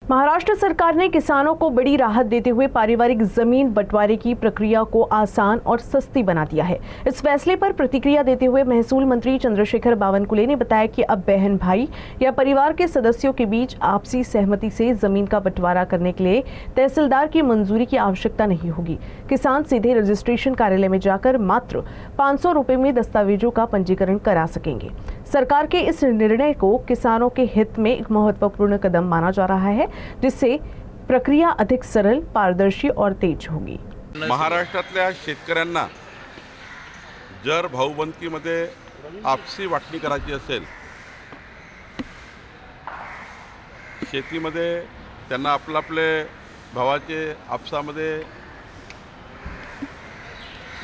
महाराष्ट्र सरकार ने किसानों को बड़ी राहत देते हुए पारिवारिक जमीन बंटवारे की प्रक्रिया को आसान और सस्ती बना दिया है। इस फैसले पर प्रतिक्रिया देते हुए महसूल मंत्री चंद्रशेखर बावनकुले ने बताया कि अब बहन भाई या परिवार के सदस्यों के बीच आपसी सहमति से जमीन का बंटवारा करने के लिए तहसीलदार की मंजूरी की आवश्यकता नहीं होगी। किसान सीधे रजिस्ट्रेशन कार्यालय में जाकर मात्र 500 रुपए में दस्तावेजों का पंजीकरण करा सकेंगे। सरकार के इस निर्णय को किसानों के हित में एक महत्वपूर्ण कदम माना जा रहा है, जिससे प्रक्रिया अधिक सरल, पारदर्शी और तेज होगी। महाराष्ट्रातल्या शेतकऱ्यांना जर भाऊबंदकीमध्ये आपसी वाटणी करायची असेल, शेतीमध्ये त्यांना आपले भावाचे आपसामध्ये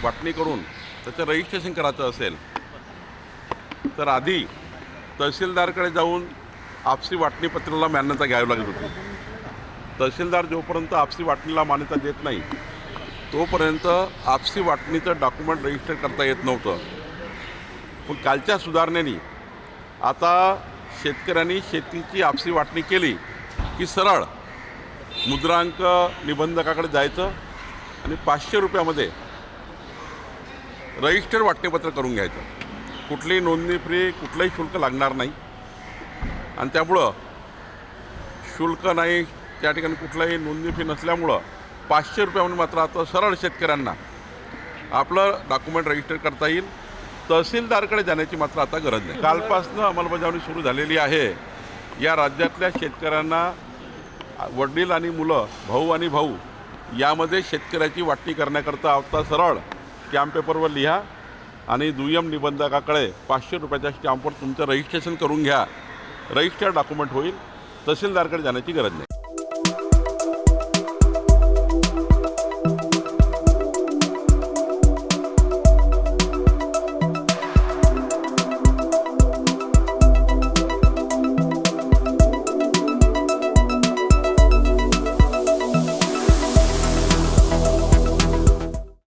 वाटणी करून त्याचं रजिस्ट्रेशन करायचं असेल तर आधी तहसीलदारकडे जाऊन आपसी वाटणी पत्राला मान्यता घ्यावी लागत होती। तहसीलदार जोपर्यंत आपसी वाटणीला मान्यता देत नाही तोपर्यंत आपसी वाटणीचं डॉक्युमेंट रजिस्टर करता येत नव्हतं। पण कालच्या सुधारणेने आता शेतकऱ्यांनी शेतीची आपसी वाटणी केली की सरळ मुद्रांक निबंधकाकडे जायचं आणि 500 रुपयामध्ये रजिस्टर वाटणीपत्र करून घ्यायचं। कुठलीही नोंदणी फ्री, कुठलंही शुल्क लागणार नाही आणि त्यामुळं शुल्क नाही, त्या ठिकाणी कुठलाही नोंदणी फी नसल्यामुळं 500 रुपयामध्ये मात्र आता सरळ शेतकऱ्यांना आपलं डॉक्युमेंट रजिस्टर करता येईल। तहसीलदारकडे जाण्याची मात्र आता गरज नाही। कालपासून अंमलबजावणी सुरू झालेली आहे। या राज्यातल्या शेतकऱ्यांना वडील आणि मुलं, भाऊ आणि भाऊ यामध्ये शेतकऱ्याची वाटणी करण्याकरता आता सरळ स्टॅम्प पेपरवर लिहा आणि दुय्यम निबंधकाकडे 500 रुपयाच्या स्टॅम्पवर तुमचं रजिस्ट्रेशन करून घ्या। रजिस्टर डॉक्युमेंट होईल। तहसीलदारकडे जाण्याची गरज नाही।